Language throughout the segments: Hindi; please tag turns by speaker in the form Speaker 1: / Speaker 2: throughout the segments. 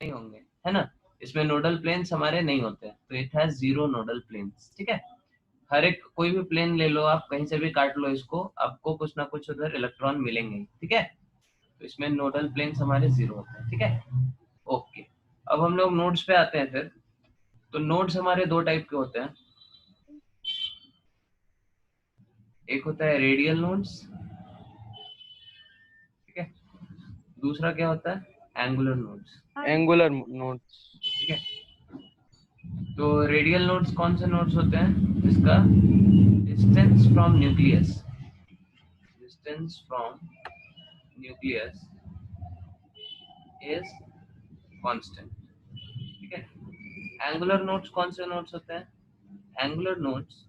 Speaker 1: नहीं होंगे, है ना। इसमें नोडल प्लेन्स हमारे नहीं होते, तो it has zero nodal planes. ठीक है, हर एक कोई भी प्लेन ले लो आप, कहीं से भी काट लो इसको, आपको कुछ ना कुछ उधर इलेक्ट्रॉन मिलेंगे। ठीक है, तो इसमें नोडल प्लेन्स हमारे जीरो होते हैं। ठीक है, ओके। अब हम लोग नोड्स पे आते हैं फिर। तो नोड्स हमारे दो टाइप के होते हैं, एक होता है रेडियल नोड्स, ठीक है, दूसरा क्या होता है एंगुलर नोड्स।
Speaker 2: Angular nodes.
Speaker 1: ठीक है, तो रेडियल नोड्स कौन से नोड्स होते हैं, जिसका distance from nucleus, distance from nucleus is constant. ठीक है, एंगुलर नोड्स कौन से नोड्स होते हैं, एंगुलर नोड्स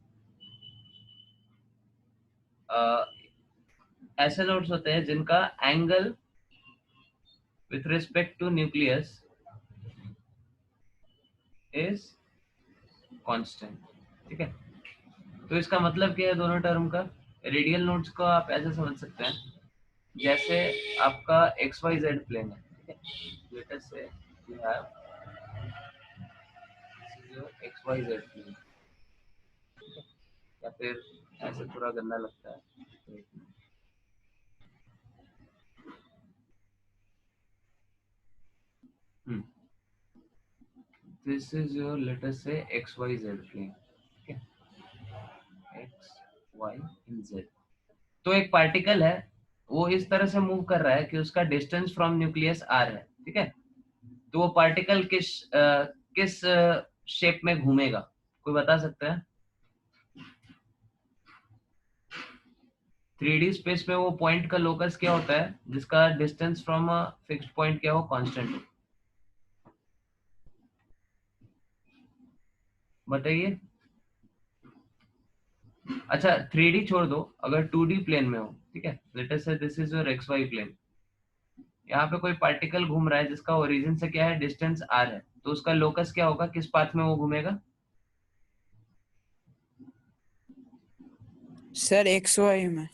Speaker 1: ऐसे नोड्स होते हैं जिनका angle with respect to nucleus is constant. ठीक है, तो इसका मतलब क्या है दोनों टर्म का। रेडियल नोड्स को आप ऐसे समझ सकते हैं, जैसे आपका एक्स वाई जेड प्लेन है। ठीक है, let us say you have x y z plane, या फिर ऐसे थोड़ा गंदा लगता है। This is your let us say x y z plane. ठीक है, एक्स वाई इन जेड। तो एक पार्टिकल है, वो इस तरह से मूव कर रहा है कि उसका डिस्टेंस फ्रॉम न्यूक्लियस आर है। ठीक है, तो वो पार्टिकल किस शेप में घूमेगा, कोई बता सकता है। 3D स्पेस में वो पॉइंट का लोकस क्या होता है जिसका distance from a fixed point क्या हो, कांस्टेंट हो, बताइए। अच्छा 3D छोड़ दो, अगर 2D प्लेन में हो, ठीक है, let us say this is your x y plane, यहाँ पे कोई पार्टिकल घूम रहा है जिसका ओरिजिन से क्या है, डिस्टेंस आर है, तो उसका लोकस क्या होगा, किस पाथ में वो घूमेगा।
Speaker 3: सर एक्स वाई में।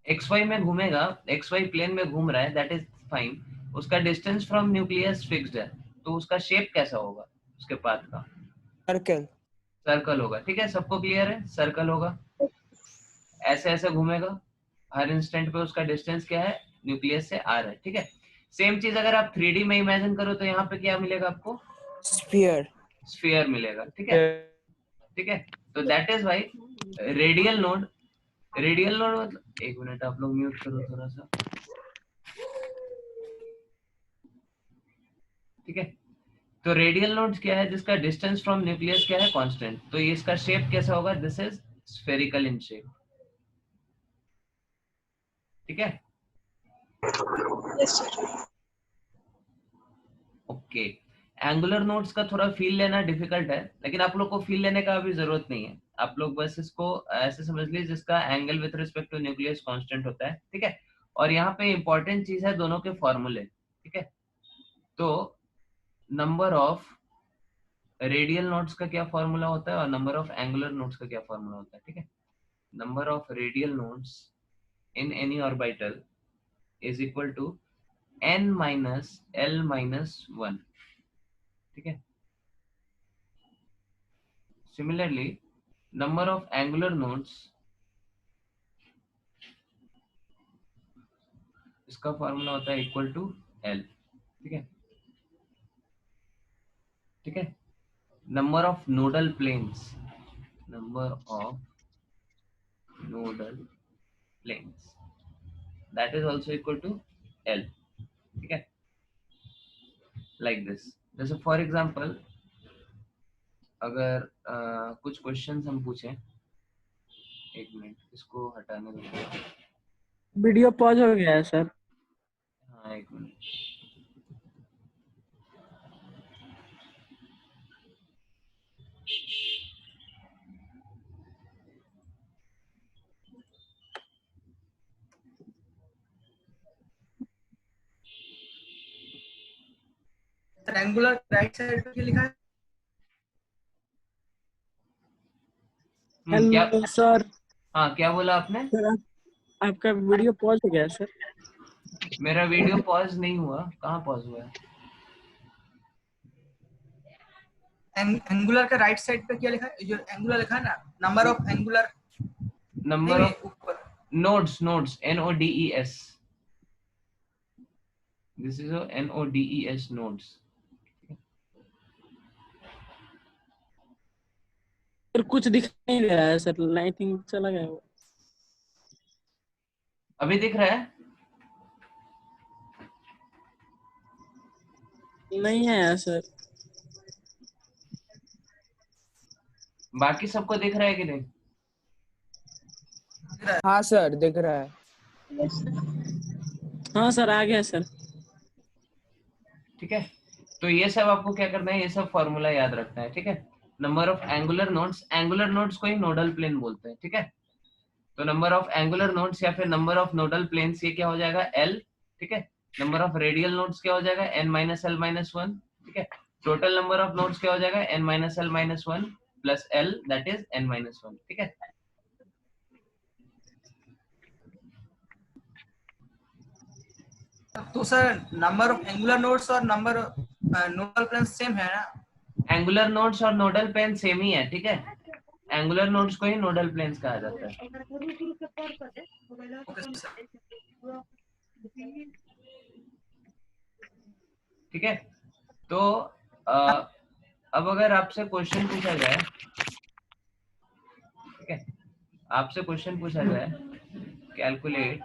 Speaker 1: एक्स वाई में घूमेगा, एक्स वाई प्लेन में घूम रहा है, दैट इज फाइन। उसका डिस्टेंस फ्रॉम न्यूक्लियस फिक्स्ड है, तो उसका शेप कैसा होगा उसके पाथ का,
Speaker 3: सर्कल।
Speaker 1: सर्कल होगा। ठीक है, सबको क्लियर है, सर्कल होगा, ऐसे ऐसे घूमेगा, हर इंस्टेंट पे उसका डिस्टेंस क्या है, न्यूक्लियस से आर है। ठीक है, सेम चीज अगर आप 3D में इमेजिन करो तो यहाँ पे क्या मिलेगा आपको,
Speaker 3: स्फीयर।
Speaker 1: स्फीयर मिलेगा। ठीक है, ठीक है, तो that is y radial node, radial node मतलब, एक मिनट आप लोग म्यूट करो थोड़ा सा। ठीक है, तो रेडियल नोड्स क्या है, जिसका डिस्टेंस फ्रॉम न्यूक्लियस क्या है, कांस्टेंट, तो ये इसका शेप कैसा होगा, this is spherical in shape. ठीक है, ओके। एंगुलर नोड्स का थोड़ा फील लेना डिफिकल्ट है, लेकिन आप लोग को फील लेने का अभी जरूरत नहीं है, आप लोग बस इसको ऐसे समझ लीजिए जिसका angle with respect to nucleus constant होता है। ठीक है, और यहाँ पे इंपॉर्टेंट चीज है दोनों के फॉर्मूले। ठीक है, तो नंबर ऑफ रेडियल नोड्स का क्या फॉर्मूला होता है और नंबर ऑफ एंगुलर नोड्स का क्या फॉर्मूला होता है। ठीक है, number of radial nodes in any orbital is equal to n minus l minus 1। ठीक है, similarly number of angular nodes, इसका फॉर्मूला होता है इक्वल टू l। ठीक है, ठीक है, number of nodal planes, number of nodal planes, that is also equal to l। ठीक है, लाइक दिस। जैसे फॉर एग्जाम्पल अगर कुछ क्वेश्चंस हम पूछें, एक मिनट इसको हटाने दो।
Speaker 4: वीडियो पॉज हो गया है सर।
Speaker 1: हाँ एक मिनट,
Speaker 5: ट्रायंगुलर राइट साइड पे लिखा है।
Speaker 1: क्या,
Speaker 4: हेलो सर।
Speaker 1: हाँ क्या बोला आपने।
Speaker 4: सर आपका वीडियो पॉज हो गया है सर।
Speaker 1: मेरा वीडियो पॉज नहीं हुआ, कहाँ पॉज हुआ है।
Speaker 5: एंगुलर का राइट साइड पे क्या लिखा है? जो एंगुलर लिखा है ना, नंबर ऑफ एंगुलर,
Speaker 1: नंबर
Speaker 5: नहीं
Speaker 1: ऑफ
Speaker 5: ऊपर।
Speaker 1: nodes NODES, this is a NODES nodes.
Speaker 4: Sir कुछ दिख नहीं रहा है सर, लाइटिंग चला गया वो।
Speaker 1: अभी दिख रहा है?
Speaker 4: नहीं है सर।
Speaker 1: बाकी सबको दिख रहा है कि नहीं?
Speaker 3: हाँ सर दिख रहा है।
Speaker 4: हाँ सर आ गया सर।
Speaker 1: ठीक है, तो ये सब आपको क्या करना है, ये सब फॉर्मूला याद रखना है। ठीक है, नंबर ऑफ एंगुलर नोड्स को ही नोडल प्लेन बोलते हैं। ठीक है, तो नंबर ऑफ एंगुलर नोड्स या फिर नंबर ऑफ नोडल प्लेन्स, ये क्या हो जाएगा, एल। ठीक है, नंबर ऑफ रेडियल नोड्स क्या हो जाएगा, N minus L minus one. ठीक है, टोटल नंबर ऑफ नोड्स क्या हो जाएगा, N minus L minus one plus L, that is N minus one. ठीक है,
Speaker 5: तो sir number of angular nodes और number of nodal plane same है ना?
Speaker 1: एंगुलर नोड्स और नोडल प्लेन सेम ही है। ठीक है, एंगुलर नोड्स को ही नोडल प्लेन्स कहा जाता है।
Speaker 5: Okay sir.
Speaker 1: ठीक है, तो अब अगर आपसे क्वेश्चन पूछा जाए, ठीक है, आपसे क्वेश्चन पूछा जाए, calculate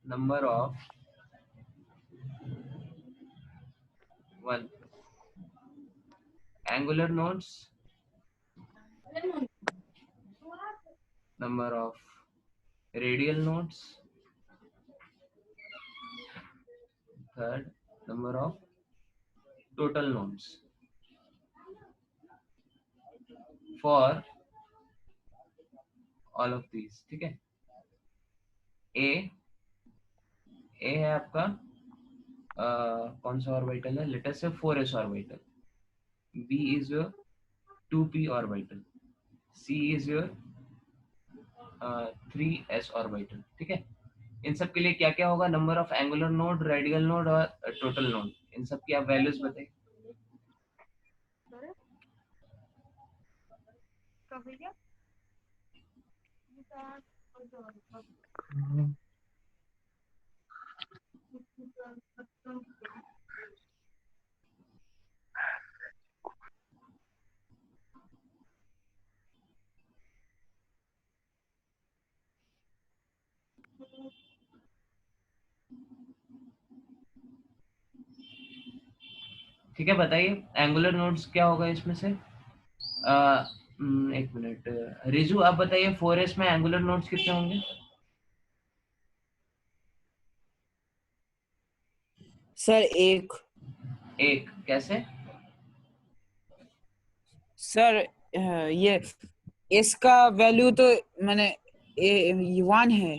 Speaker 1: number of one angular nodes, number of radial nodes, third number of total nodes for all of these। ठीक है, ए है आपका कौन सा ऑर्बिटल है, let us say 4s orbital, B is your 2p orbital, C is your 3s orbital. ठीक है, इन सब के लिए क्या क्या होगा, number of angular node, radial node और टोटल नोड, इन सब की आप वैल्यूज बताइए। ठीक है, बताइए एंगुलर नोड्स क्या होगा इसमें से। एक मिनट, रिजू आप बताइए 4s में एंगुलर नोड्स कितने होंगे।
Speaker 3: सर एक।
Speaker 1: एक कैसे?
Speaker 3: सर ये इसका वैल्यू तो मैंने 1 है।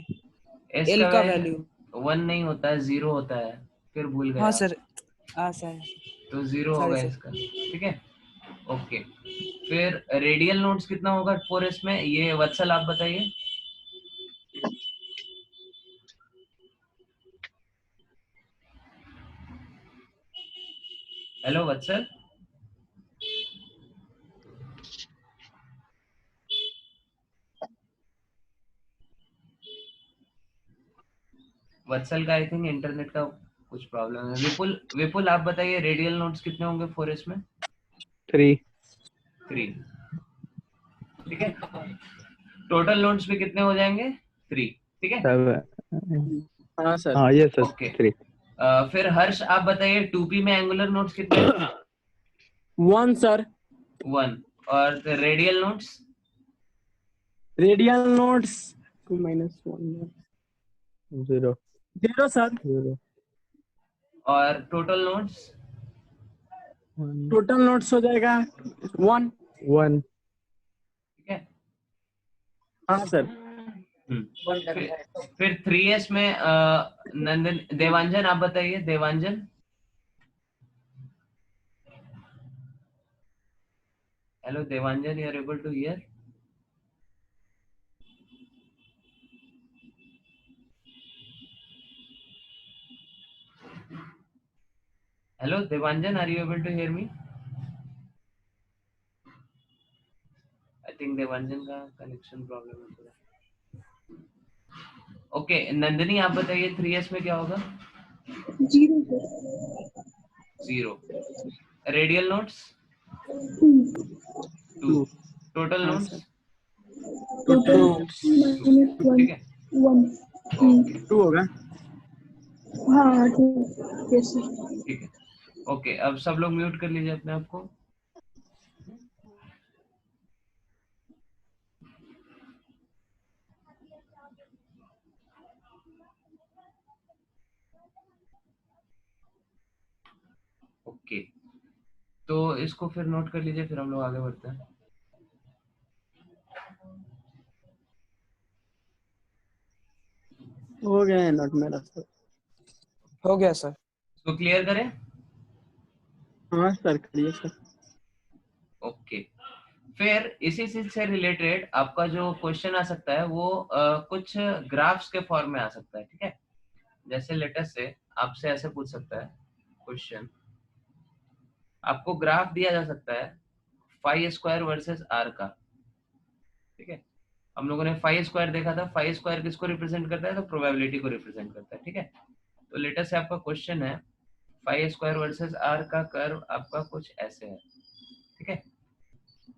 Speaker 1: एस
Speaker 3: एल
Speaker 1: का
Speaker 3: का
Speaker 1: वैल्यू
Speaker 3: वैल्यू।
Speaker 1: 1 नहीं होता है, 0 होता है, फिर भूल गए
Speaker 3: हाँ
Speaker 1: आप।
Speaker 3: सर। हाँ सर।
Speaker 1: तो 0
Speaker 3: सॉरी
Speaker 1: होगा
Speaker 3: सर।
Speaker 1: इसका। ठीक है, ओके। फिर रेडियल नोड्स कितना होगा 4s में, ये वत्सल आप बताइए। हेलो वत्सल, वत्सल का आई थिंक इंटरनेट का कुछ प्रॉब्लम है। विपुल विपुल आप बताइए रेडियल नोड्स कितने होंगे 4s में।
Speaker 2: 3।
Speaker 1: 3। ठीक है, टोटल नोड्स भी कितने हो जाएंगे, 3। ठीक है,
Speaker 2: 7।
Speaker 4: हाँ सर।
Speaker 2: हाँ ये सर
Speaker 1: ओके।
Speaker 2: 3।
Speaker 1: फिर हर्ष आप बताइए 2p में एंगुलर नोड्स कितने हैं।
Speaker 4: 1 सर।
Speaker 1: 1। और radial nodes,
Speaker 4: radial notes 2 minus 1
Speaker 2: 0
Speaker 4: 0 sir.
Speaker 2: 0
Speaker 1: और टोटल नोड्स
Speaker 2: 1
Speaker 4: टोटल नोट्स हो जाएगा 1।
Speaker 2: 1।
Speaker 1: ठीक है।
Speaker 4: हाँ सर।
Speaker 1: फिर 3s में नंदन देवांजन आप बताइए, Devanjan. Hello Devanjan, you are able to hear. Hello Devanjan, are you able to hear me. Think Devanjan का कनेक्शन प्रॉब्लम है थोड़ा। ओके नंदिनी आप बताइए 3s में क्या होगा? 0। Radial notes 2। टोटल
Speaker 4: हाँ
Speaker 1: नोट्स
Speaker 4: सर,
Speaker 2: 2
Speaker 1: ठीक है ओके
Speaker 4: 2 होगा।
Speaker 1: ठीक है ओके। अब सब लोग म्यूट कर लीजिए अपने आप को। ओके तो इसको फिर नोट कर लीजिए, फिर हम लोग आगे बढ़ते हैं।
Speaker 4: हो गया है नोट मेरा सर।
Speaker 3: हो गया सर।
Speaker 1: इसको क्लियर करें।
Speaker 4: हाँ सर, करिए सर।
Speaker 1: ओके फिर इसी चीज से रिलेटेड आपका जो क्वेश्चन आ सकता है वो कुछ ग्राफ्स के फॉर्म में आ सकता है, ठीक है। जैसे लेटेस्ट से आपसे ऐसे पूछ सकता है क्वेश्चन, आपको ग्राफ दिया जा सकता है फाई स्क्वायर वर्सेस आर का, ठीक है। हम लोगों ने फाई स्क्वायर देखा था, फाई स्क्वायर किसको रिप्रेजेंट करता है? तो प्रोबेबिलिटी को रिप्रेजेंट करता है, ठीक है। तो लेटेस्ट से आपका क्वेश्चन है फाई स्क्वायर वर्सेस आर का कर्व आपका कुछ ऐसे है, ठीक है।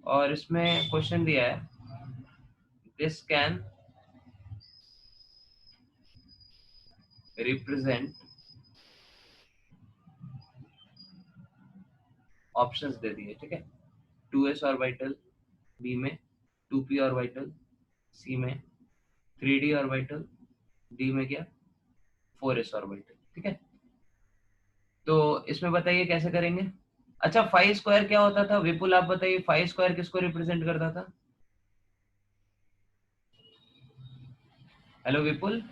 Speaker 1: और इसमें क्वेश्चन दिया है दिस कैन रिप्रेजेंट, ऑप्शंस दे दिए, ठीक है। 2s ऑर्बिटल, बी में 2p ऑर्बिटल, सी में 3d ऑर्बिटल, डी में क्या 4s ऑर्बिटल, ठीक है। तो इसमें बताइए कैसे करेंगे। अच्छा फाई स्क्वायर क्या होता था विपुल, आप बताइए फाई स्क्वायर किसको रिप्रेजेंट करता था? हेलो विपुल।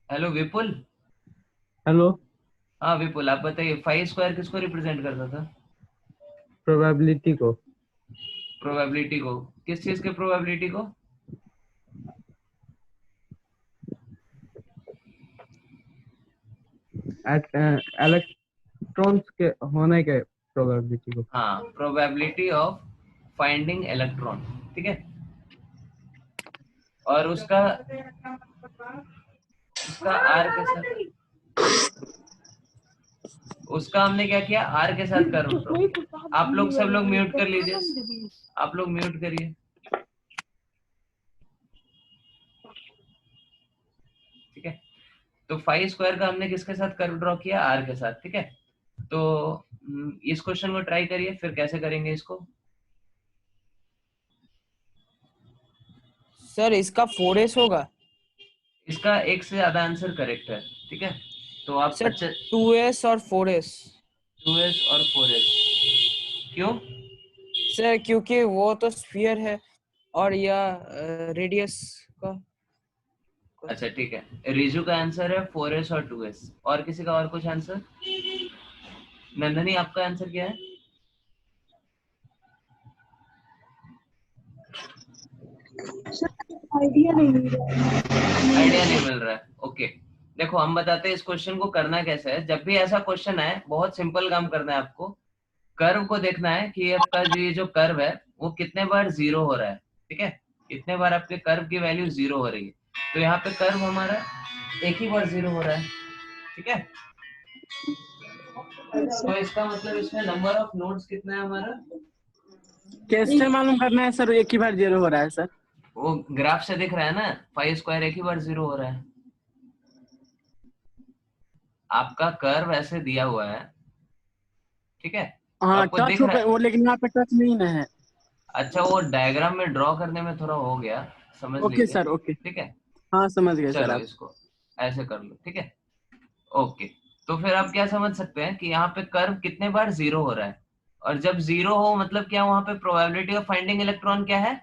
Speaker 1: हेलो विपुल।
Speaker 2: हेलो,
Speaker 1: हाँ विपुल आप बताइए फाई स्क्वायर किसको रिप्रेजेंट करता था?
Speaker 2: प्रोबेबिलिटी को।
Speaker 1: प्रोबेबिलिटी को, किस चीज के प्रोबेबिलिटी को?
Speaker 2: इलेक्ट्रॉन्स के होने के प्रोबेबिलिटी को।
Speaker 1: हाँ प्रोबेबिलिटी ऑफ फाइंडिंग इलेक्ट्रॉन, ठीक है। और उसका आर के साथ, उसका हमने क्या किया आर के साथ कर्व ड्रॉ। आप लोग सब लोग म्यूट कर लीजिए, आप लोग म्यूट करिए, ठीक है। तो फाई स्क्वायर का हमने किसके साथ कर्व ड्रॉ किया? आर के साथ, ठीक है। तो इस क्वेश्चन को ट्राई करिए, फिर कैसे करेंगे इसको।
Speaker 3: सर इसका 4s होगा।
Speaker 1: इसका एक से ज्यादा आंसर करेक्ट है, ठीक है। तो आप
Speaker 3: सर
Speaker 1: अच्छा
Speaker 3: 2s और 4s।
Speaker 1: 2s और 4s क्यों?
Speaker 3: सर क्योंकि वो तो स्फीयर है और यह रेडियस का।
Speaker 1: अच्छा ठीक है, रिजू का आंसर है 4s और 2s। और किसी का और कुछ आंसर? नंदनी आपका आंसर क्या है?
Speaker 6: आइडिया नहीं मिल रहा है।
Speaker 1: आइडिया नहीं मिल रहा है, ओके। देखो हम बताते हैं इस क्वेश्चन को करना कैसे है। जब भी ऐसा क्वेश्चन आए बहुत सिंपल काम करना है आपको। कर्व को देखना है कि आपका ये जो कर्व है वो कितने बार जीरो हो रहा है, ठीक है। कितने बार आपके कर्व की वैल्यू जीरो हो रही है। तो यहाँ पे कर्व हमारा एक ही बार जीरो हो रहा है, ठीक है। तो इसका मतलब इसमें नंबर ऑफ नोड्स कितना है हमारा?
Speaker 4: कैसे मालूम करना है सर? एक ही बार 0 हो रहा है सर।
Speaker 1: वो ग्राफ से दिख रहा है ना, फाई स्क्वायर एक ही बार जीरो हो रहा है। आपका कर्व ऐसे दिया हुआ है, ठीक है। तो
Speaker 4: हाँ
Speaker 1: आपको
Speaker 4: टच
Speaker 1: दिख
Speaker 4: हो
Speaker 1: रहा है।
Speaker 4: वो, लेकिन यहाँ पे टच नहीं ना है।
Speaker 1: अच्छा वो डायग्राम में ड्रॉ करने में थोड़ा हो गया, समझ
Speaker 4: ओके
Speaker 1: लीजिए,
Speaker 4: सर, ओके।
Speaker 1: ठीक है।
Speaker 4: हाँ समझ गए सर
Speaker 1: चलो
Speaker 4: आप।
Speaker 1: इसको ऐसे कर लो, ठीक है। ओके तो फिर आप क्या समझ सकते हैं कि यहाँ पे कर्व कितने बार जीरो हो रहा है। और जब जीरो हो मतलब क्या, वहां पे प्रोबेबिलिटी ऑफ फाइंडिंग इलेक्ट्रॉन क्या है?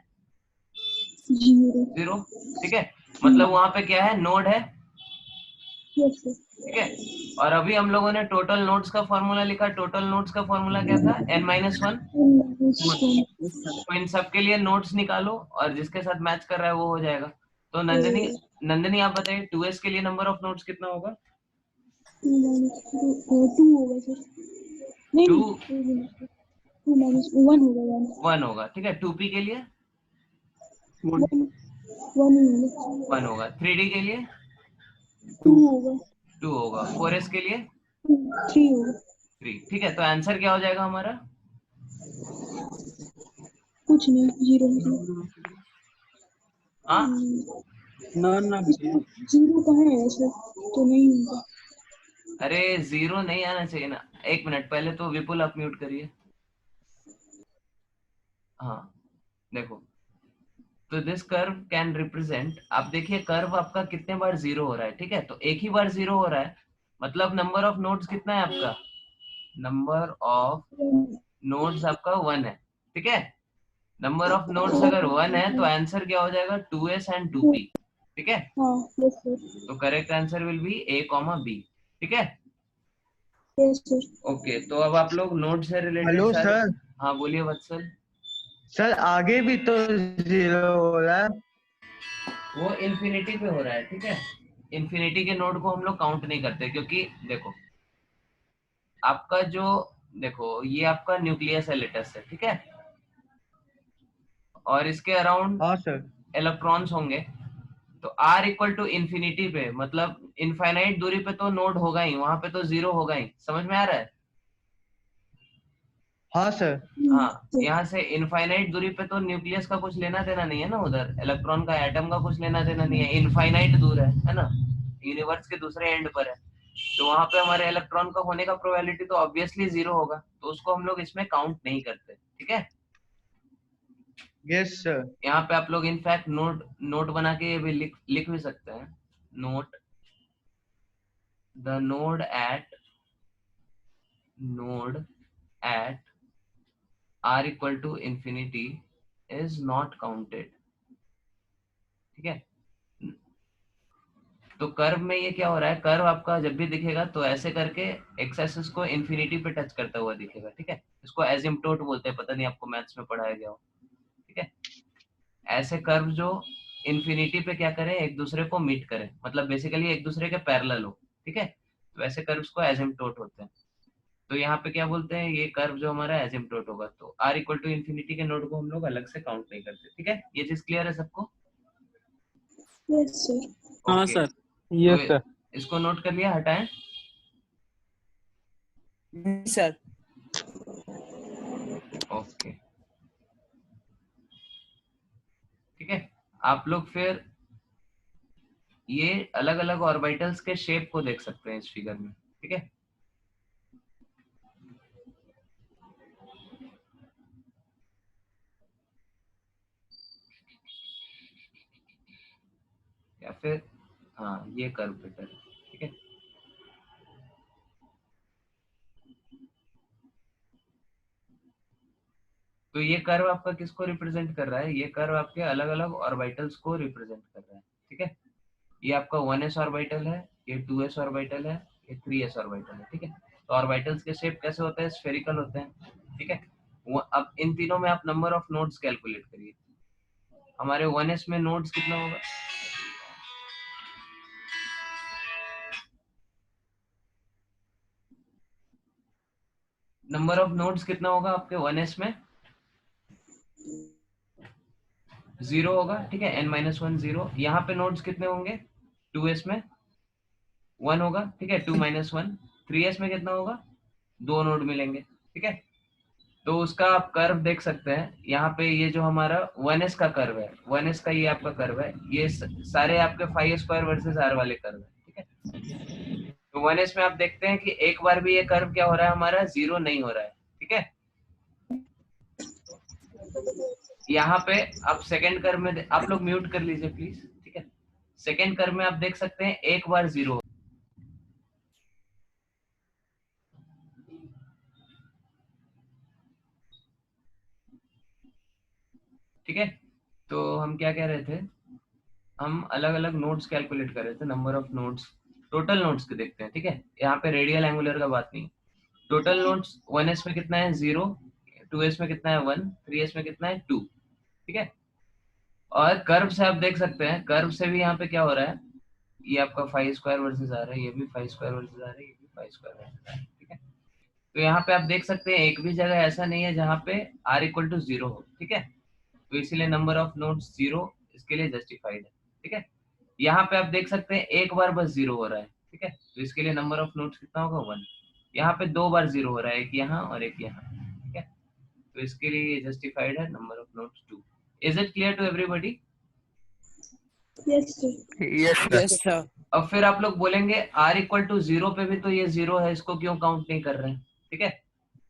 Speaker 1: जीरो, ठीक है। मतलब वहां पे क्या है, नोड है, ठीक है। और अभी हम लोगों ने टोटल नोड्स का फॉर्मूला लिखा। टोटल नोड्स का फॉर्मूला क्या था? n-1। तो इन सब के लिए नोट्स निकालो और जिसके साथ मैच कर रहा है वो हो जाएगा। तो नंदिनी आप बताइए 2s के लिए नंबर ऑफ नोट्स कितना होगा?
Speaker 6: 2 minus 2 होगा सर। नहीं
Speaker 1: टू
Speaker 6: नहीं 2 minus 1 होगा 1
Speaker 1: 1 होगा, ठीक है। 2p के लिए
Speaker 2: 1
Speaker 6: 1 होगा
Speaker 1: 1 होगा, 3d के लिए
Speaker 6: 2 होगा
Speaker 1: 2 होगा, 4s के लिए
Speaker 6: 3 होगा
Speaker 1: 3, ठीक है। तो आंसर क्या हो जाएगा हमारा?
Speaker 6: कुछ नहीं 0 मतलब
Speaker 1: हाँ,
Speaker 4: none of them.
Speaker 6: 0 कहाँ है सर तो नहीं होगा।
Speaker 1: अरे 0 नहीं आना चाहिए ना। एक मिनट, पहले तो विपुल आप म्यूट करिए। हाँ देखो, तो दिस कर्व कैन रिप्रेजेंट, आप देखिए कर्व आपका कितने बार 0 हो रहा है, ठीक है। तो एक ही बार 0 हो रहा है, मतलब नंबर ऑफ नोड्स कितना है आपका? नंबर ऑफ नोड्स आपका 1 है, ठीक है। नंबर ऑफ नोड्स अगर 1 है तो आंसर क्या हो जाएगा? 2s एंड 2p, ठीक है।
Speaker 6: हाँ यस सर
Speaker 1: तो correct answer will be a, b, ठीक है।
Speaker 6: Yes sir.
Speaker 1: ओके, तो अब आप लोग नोड से रिलेटेड
Speaker 7: हेलो
Speaker 1: सारे,
Speaker 7: सर।
Speaker 1: हाँ बोलिए वत्सल।
Speaker 7: सर आगे भी तो 0 हो रहा है।
Speaker 1: वो इन्फिनिटी पे हो रहा है, ठीक है। इन्फिनिटी के नोड को हम लोग काउंट नहीं करते, क्योंकि देखो आपका जो, देखो ये आपका न्यूक्लियस है, लेटेस्ट है, ठीक है। और इसके अराउंड
Speaker 7: हाँ सर।
Speaker 1: इलेक्ट्रॉन्स होंगे। तो r इक्वल टू इन्फिनिटी पे, मतलब इनफाइनाइट दूरी पे तो नोड होगा ही, वहां पे तो 0 होगा ही। समझ में आ रहा है?
Speaker 7: हाँ सर।
Speaker 1: हाँ, यहाँ से इनफाइनाइट दूरी पे तो न्यूक्लियस का कुछ लेना देना नहीं है ना, उधर इलेक्ट्रॉन का, एटम का कुछ लेना देना नहीं है। इनफाइनाइट दूर है ना, यूनिवर्स के दूसरे एंड पर है। तो वहां पे हमारे इलेक्ट्रॉन का होने का प्रोबेबिलिटी तो ऑब्वियसली 0 होगा, तो उसको हम लोग इसमें काउंट नहीं करते, ठीक है।
Speaker 7: Yes sir.
Speaker 1: यहाँ पे आप लोग इनफैक्ट नोट बना के भी लिख भी सकते हैं। Note the node at r equal to infinity is not counted, ठीक है। तो कर्व में ये क्या हो रहा है, कर्व आपका जब भी दिखेगा तो ऐसे करके एक्स एक्सिस को इंफिनिटी पे टच करता हुआ दिखेगा, ठीक है। इसको एजिम्पटोट बोलते हैं, पता नहीं आपको मैथ्स में पढ़ाया गया हो, ठीक है। ऐसे कर्व जो इंफिनिटी पे क्या करें, एक दूसरे को मीट करें, मतलब बेसिकली एक दूसरे के पैरेलल हो, ठीक है। तो ऐसे कर्व्स को एजिम्पटोट होते हैं। तो यहाँ पे क्या बोलते हैं, ये कर्व जो हमारा एजिम्पटोट होगा, तो r इक्वल टू इंफिनिटी के नोड को हम लोग अलग से काउंट नहीं करते, ठीक है। ये चीज क्लियर है सबको?
Speaker 6: Yes sir.
Speaker 4: हाँ
Speaker 1: ओके,
Speaker 4: सर।
Speaker 2: यस
Speaker 1: तो
Speaker 2: सर।
Speaker 1: इसको नोट कर लिया, हटाएं।
Speaker 3: सर
Speaker 1: ओके, ठीक है। आप लोग फिर ये अलग अलग ऑर्बिटल्स के शेप को देख सकते हैं इस फिगर में, ठीक है। या फिर हाँ, ये कर्व बेटर है, ठीक है। तो ये कर्व आपका किसको रिप्रेजेंट कर रहा है? ये कर्व आपके अलग अलग ऑर्बिटल्स को रिप्रेजेंट कर रहा है, ठीक है। ये आपका 1s ऑर्बिटल है, ये 2s ऑर्बिटल है, ये 3s ऑर्बिटल है, ठीक है। तो ऑर्बिटल्स के शेप कैसे होते हैं? स्फेरिकल होते हैं, ठीक है। अब इन तीनों में आप नंबर ऑफ नोड्स कैलकुलेट करिए। हमारे 1s में नोड्स कितना होगा? नंबर ऑफ नोड्स कितना होगा आपके 1s में? 0 होगा, ठीक है। n-1 0। यहाँ पे नोड्स कितने होंगे? 2s में 1 होगा, ठीक है। 2-1। 3s में कितना होगा? 2 नोड मिलेंगे, ठीक है। तो उसका आप कर्व देख सकते हैं यहाँ पे। ये जो हमारा 1s का कर्व है, 1s का ये आपका कर्व है, ये सारे आपके 5 स्क्वायर वर्सेस r वाले कर्व है, ठीक है। तो 1s में आप देखते हैं कि एक बार भी ये कर्व क्या हो रहा है हमारा? 0 नहीं हो रहा है, ठीक है। यहाँ पे आप सेकंड कर्व में आप लोग म्यूट कर लीजिए प्लीज, ठीक है। सेकंड कर्व में आप देख सकते हैं एक बार 0, ठीक है। तो हम क्या कह रहे थे, हम अलग अलग नोड्स कैलकुलेट कर रहे थे, number of nodes, total nodes के देखते हैं, ठीक है। यहाँ पे रेडियल एंगुलर का बात नहीं है। टोटल नोड्स 1s में कितना है? 0। 2s में कितना है? 1। 3s में कितना है? 2, ठीक है। और कर्व से आप देख सकते हैं, कर्व से भी यहाँ पे क्या हो रहा है, ये आपका 5 स्क्वायर वर्सेस आ रहा है, ये भी 5 स्क्वायर वर्सेस आ रहा है, ये भी 5 स्क्वायर वर्सेस आ रहा है, ठीक है। तो यहाँ पे आप देख सकते हैं एक भी जगह ऐसा नहीं है जहाँ पे r इक्वल टू 0 हो, ठीक है। तो इसीलिए नंबर ऑफ नोड्स 0 इसके लिए जस्टिफाइड है, ठीक है। यहाँ पे आप देख सकते हैं एक बार बस 0 हो रहा है, ठीक है, तो इसके लिए नंबर ऑफ नोड्स कितना होगा 1। यहाँ पे 2 बार 0 हो रहा है, एक यहाँ और एक यहाँ, ठीक है, तो इसके लिए ये जस्टिफाइड है number of nodes 2। Is it clear to everybody?
Speaker 6: Yes, sir.
Speaker 3: Yes sir.
Speaker 1: अब फिर आप लोग बोलेंगे r इक्वल टू 0 पे भी तो ये 0 है, इसको क्यों काउंट नहीं कर रहे हैं, ठीक है।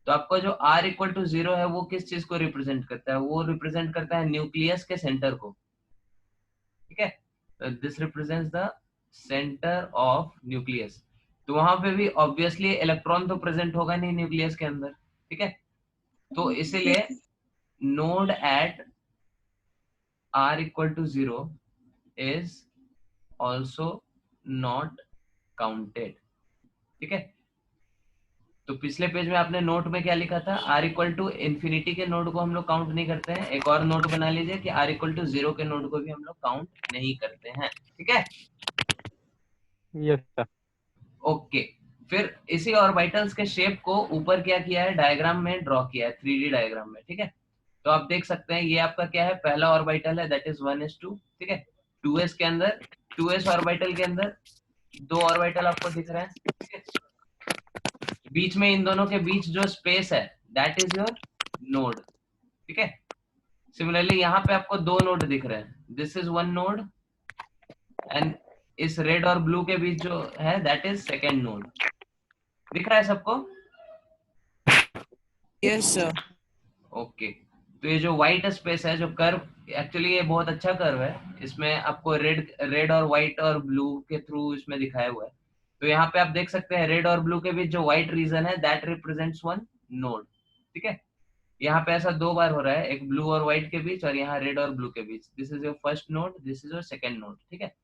Speaker 1: तो आपका जो r इक्वल टू 0 है वो किस चीज को रिप्रेजेंट करता है? वो रिप्रेजेंट करता है न्यूक्लियस के सेंटर को, ठीक है। This represents the centre of nucleus. तो वहां पे भी ऑब्वियसली इलेक्ट्रॉन तो प्रेजेंट होगा नहीं न्यूक्लियस के अंदर, ठीक है। तो इसीलिए node at r equal to 0 is also not counted, ठीक है। तो पिछले पेज में आपने नोट में क्या लिखा था? r इक्वल टू इन्फिनिटी के नोड को हम लोग काउंट नहीं करते हैं। एक और नोट बना लीजिए कि r इक्वल टू 0 के नोड को भी हम लोग काउंट नहीं करते हैं, ठीक है।
Speaker 2: Yes sir.
Speaker 1: ओके, फिर इसी ऑर्बिटल्स के शेप को ऊपर क्या किया है? डायग्राम में ड्रॉ किया है, 3D डायग्राम में, ठीक है। तो आप देख सकते हैं ये आपका क्या है? पहला ऑर्बिटल है, दैट इज 1s2, ठीक है। 2s के अंदर, 2s ऑर्बिटल के अंदर 2 ऑर्बिटल आपको दिख रहे हैं, ठीक है। बीच में इन दोनों के बीच जो स्पेस है दैट इज योर नोड, ठीक है। सिमिलरली यहाँ पे आपको 2 नोड दिख रहे हैं, दिस इज 1 नोड एंड इस रेड और ब्लू के बीच जो है दैट इज सेकेंड नोड। दिख रहा है सबको?
Speaker 3: Yes sir.
Speaker 1: ओके, तो ये जो व्हाइट स्पेस है, जो कर्व, एक्चुअली ये बहुत अच्छा कर्व है, इसमें आपको रेड और व्हाइट और ब्लू के थ्रू इसमें दिखाया हुआ है। तो यहाँ पे आप देख सकते हैं रेड और ब्लू के बीच जो व्हाइट रीजन है दैट रिप्रेजेंट्स 1 नोड, ठीक है। यहाँ पे ऐसा 2 बार हो रहा है, एक ब्लू और व्हाइट के बीच और यहाँ रेड और ब्लू के बीच। This is your first node, this is your second node, ठीक है।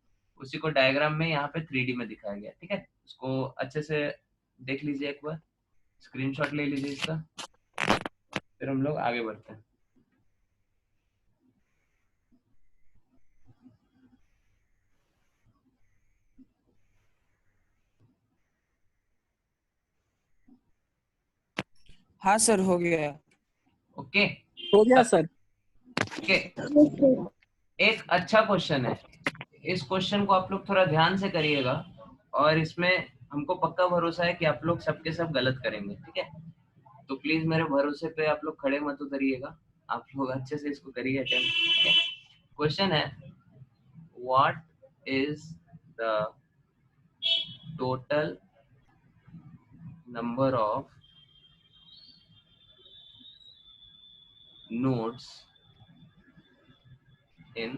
Speaker 1: उसी को डायग्राम में यहाँ पे 3D में दिखाया गया, ठीक है। इसको अच्छे से देख लीजिए, एक बार स्क्रीनशॉट ले लीजिए इसका, फिर हम लोग आगे बढ़ते हैं।
Speaker 3: हाँ सर, हो गया।
Speaker 1: ओके
Speaker 4: हो गया सर।
Speaker 1: Okay,
Speaker 6: Yes, sir.
Speaker 1: एक अच्छा क्वेश्चन है, इस क्वेश्चन को आप लोग थोड़ा ध्यान से करिएगा और इसमें हमको पक्का भरोसा है कि आप लोग सबके सब गलत करेंगे, ठीक है। तो प्लीज मेरे भरोसे पे आप लोग खड़े मत उतरिएगा, आप लोग अच्छे से इसको करिए अटेम्प्ट, ठीक है। क्वेश्चन है, what is the total number of nodes in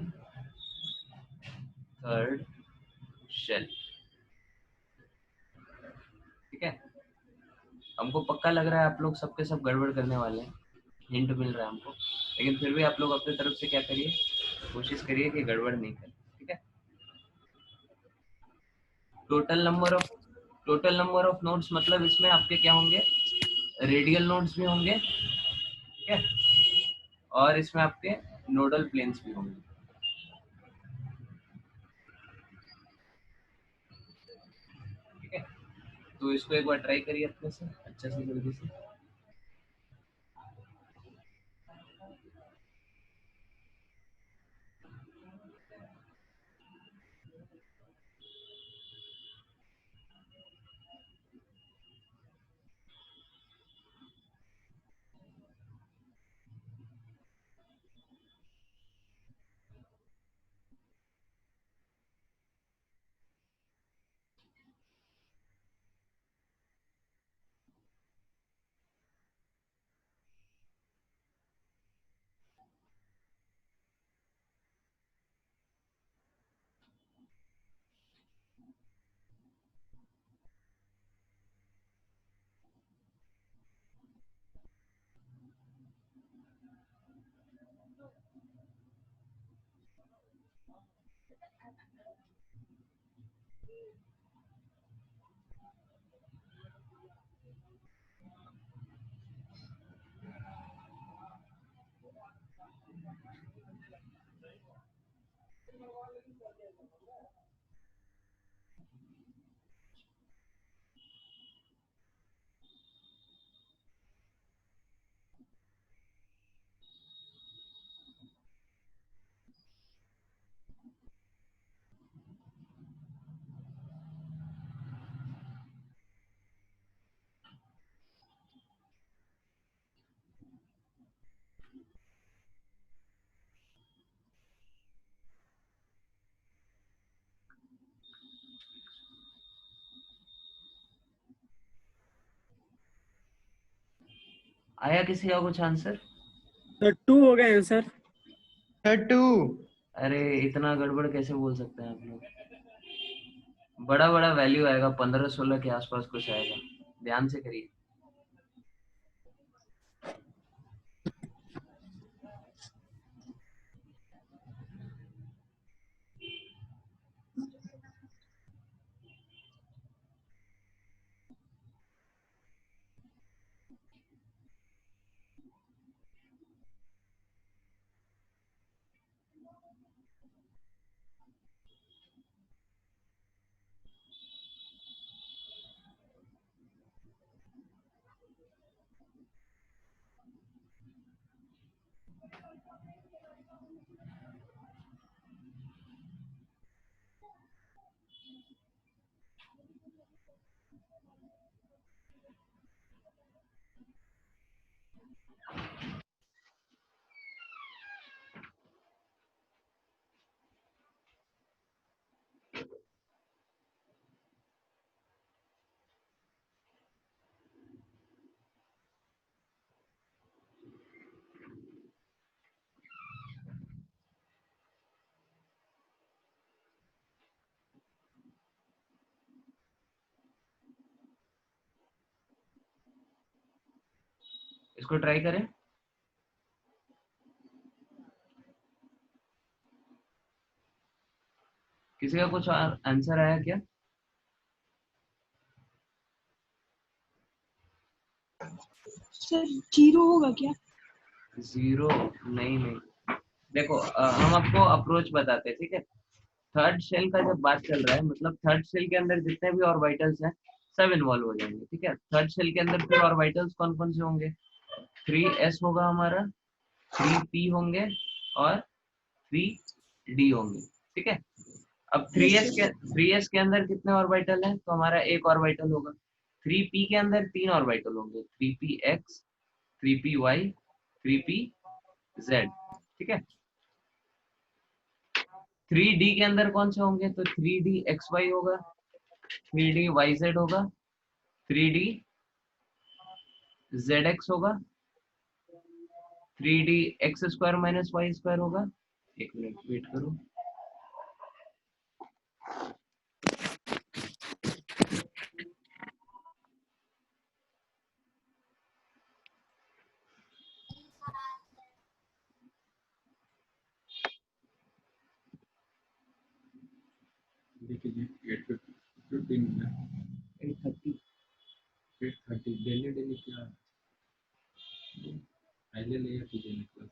Speaker 1: third shell, ठीक है। हमको पक्का लग रहा है आप लोग सबके सब गड़बड़ करने वाले हैं, हिंट मिल रहा है हमको, लेकिन फिर भी आप लोग अपनी तरफ से क्या करिए, कोशिश करिए कि गड़बड़ नहीं करें, ठीक है। टोटल नंबर ऑफ नोड्स मतलब इसमें आपके क्या होंगे? रेडियल नोड्स भी होंगे, ठीक है, और इसमें आपके नोडल प्लेन्स भी होंगे, ठीक है। तो इसको एक बार ट्राई करिए अपने से अच्छे से, जल्दी से। आया किसी का कुछ आंसर?
Speaker 4: तो 2 हो गए आंसर।
Speaker 7: 2।
Speaker 1: अरे इतना गड़बड़ कैसे बोल सकते हैं आप लोग? बड़ा बड़ा वैल्यू आएगा, 15-16 के आसपास कुछ आएगा, ध्यान से करिए। इसको ट्राई करें। किसी का कुछ आंसर आया क्या?
Speaker 6: सर 0 होगा क्या?
Speaker 1: 0? नहीं नहीं, देखो हम आपको अप्रोच बताते हैं, ठीक है। थर्ड शेल का जब बात चल रहा है, मतलब थर्ड शेल के अंदर जितने भी ऑर्बिटल्स हैं सब इन्वॉल्व हो जाएंगे, ठीक है। थर्ड शेल के अंदर फिर ऑर्बिटल्स कौन कौन से होंगे? 3s होगा हमारा, 3p होंगे और 3d होंगे, ठीक है। अब 3s के अंदर कितने ऑर्बिटल हैं? तो हमारा एक ऑर्बिटल होगा। 3p के अंदर 3 ऑर्बिटल होंगे, 3px, 3py, 3pz, ठीक है। 3d के अंदर कौन से होंगे? तो 3dxy होगा, 3dyz होगा, 3dzx होगा, 3dx² माइनस y² होगा। एक मिनट वेट करो।
Speaker 8: देखिए 8:15
Speaker 1: 8:30
Speaker 8: 8:30 डेली डेली क्या पहले ले कीजिए क्लास।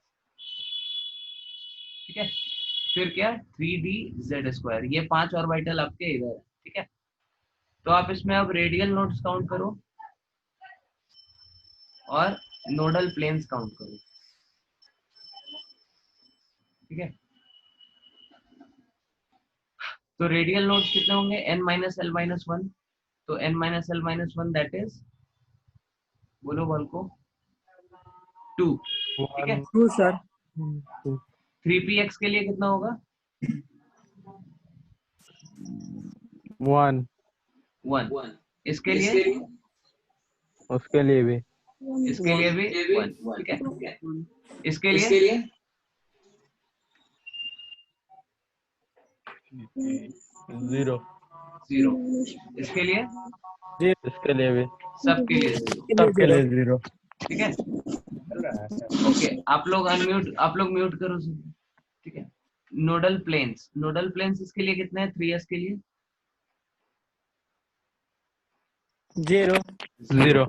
Speaker 1: ठीक है। फिर क्या? 3dz², ये 5 ऑर्बिटल आपके इधर है, ठीक है। तो आप इसमें अब रेडियल नोड्स काउंट करो और नोडल प्लेन्स काउंट करो, ठीक है। तो रेडियल नोड्स कितने होंगे? n-l-1। तो n-l-1 दैट इज, बोलो बॉल को, 2, ठीक है।
Speaker 4: 2 सर।
Speaker 1: 3px के लिए कितना होगा?
Speaker 2: 1।
Speaker 1: 1। इसके लिए?
Speaker 2: उसके लिए भी
Speaker 1: इसके लिए भी 1, ठीक है। इसके लिए?
Speaker 2: 0।
Speaker 1: 0। इसके लिए?
Speaker 2: इसके लिए भी,
Speaker 1: सबके लिए 0,
Speaker 2: सबके लिए 0।
Speaker 1: ठीक है। ओके, आप लोग म्यूट करो सब, ठीक है। नोडल प्लेन्स इसके लिए कितने हैं? 3s के लिए
Speaker 4: 0
Speaker 2: 0।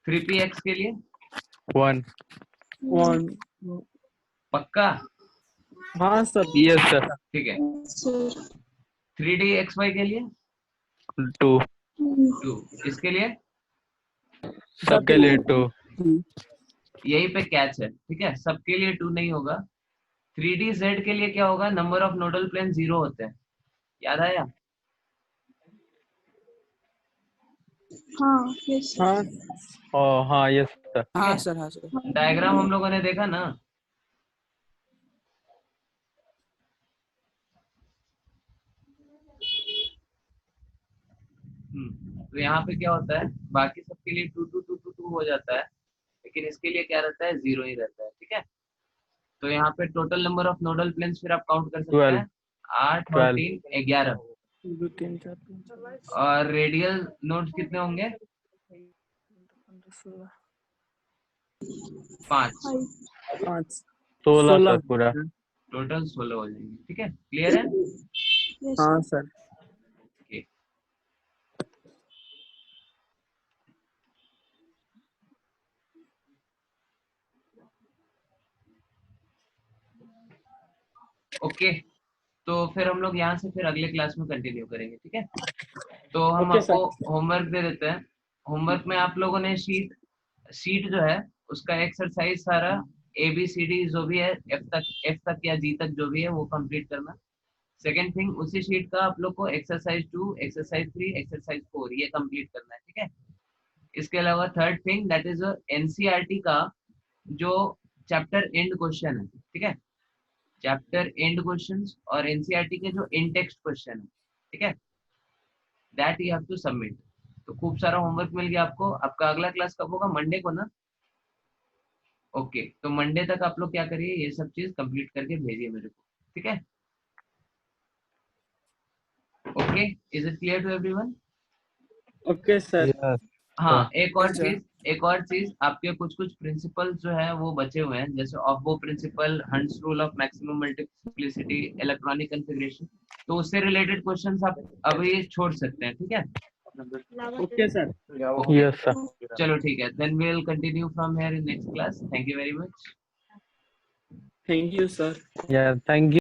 Speaker 1: 3px के लिए
Speaker 2: 1।
Speaker 4: 1।
Speaker 1: पक्का?
Speaker 4: हाँ सर।
Speaker 2: Yes sir.
Speaker 1: ठीक है।
Speaker 6: सर
Speaker 1: 3dxy के लिए
Speaker 2: 2।
Speaker 1: 2। इसके लिए?
Speaker 2: सबके लिए 2।
Speaker 1: यहीं पे कैच है, ठीक है। सबके लिए 2 नहीं होगा। 3dz के लिए क्या होगा? नंबर ऑफ नोडल प्लेन 0 होते हैं, याद आया?
Speaker 6: हाँ यस
Speaker 4: हाँ
Speaker 2: ओ हाँ यस सर।
Speaker 3: हाँ सर, हाँ सर।
Speaker 1: डायग्राम हम लोगों ने देखा ना। तो यहाँ पे क्या होता है, बाकी सबके लिए 2 2 2 2 2 हो जाता है, लेकिन इसके लिए क्या रहता है, 0 ही रहता है, ठीक है। तो यहाँ पे total number of nodal planes फिर आप काउंट कर सकते
Speaker 2: 12
Speaker 1: हैं, 8 और 3 11,
Speaker 4: 2 3 4 5
Speaker 1: और रेडियल नोड्स कितने होंगे, 5,
Speaker 4: 5
Speaker 2: 16 सर पूरा।
Speaker 1: टोटल 16 हो जाएंगे, ठीक है, क्लियर है।
Speaker 6: Yes.
Speaker 4: हाँ सर।
Speaker 1: Okay. ओके, तो फिर हम लोग यहाँ से फिर अगले क्लास में कंटिन्यू करेंगे, ठीक है। तो हम
Speaker 4: Okay, sir.
Speaker 1: आपको होमवर्क दे देते हैं। होमवर्क में आप लोगों ने शीट जो है उसका एक्सरसाइज सारा ABCD जो भी है F तक या G तक जो भी है वो कंप्लीट करना। सेकेंड थिंग, उसी शीट का आप लोग को एक्सरसाइज 2, एक्सरसाइज 3, एक्सरसाइज 4 ये कंप्लीट करना है, ठीक है। इसके अलावा third thing that is NCERT का जो चैप्टर एंड क्वेश्चन है, ठीक है, चैप्टर एंड क्वेश्चंस और NCERT के जो इन टेक्स्ट क्वेश्चन है, ठीक है, that you have to submit. तो खूब सारा होमवर्क मिल गया आपको। आपका अगला क्लास कब होगा, मंडे को ना। ओके, तो मंडे तक आप लोग क्या करिए, ये सब चीज कंप्लीट करके भेजिए मेरे को, ठीक है। Okay, is it clear to everyone?
Speaker 4: Okay, sir.
Speaker 2: Yes.
Speaker 1: हाँ, एक और
Speaker 4: अच्छा।
Speaker 1: चीज आपके कुछ प्रिंसिपल जो है वो बचे हुए हैं, जैसे Aufbau principle, Hund's rule of maximum multiplicity, electronic configuration, तो उससे रिलेटेड क्वेश्चंस आप अभी छोड़ सकते हैं, ठीक है।
Speaker 4: Okay, sir.
Speaker 2: Yes, sir.
Speaker 1: चलो ठीक है, then we will continue from here in next class. Thank you very much.
Speaker 4: Thank you, sir.
Speaker 2: Yeah, thank you.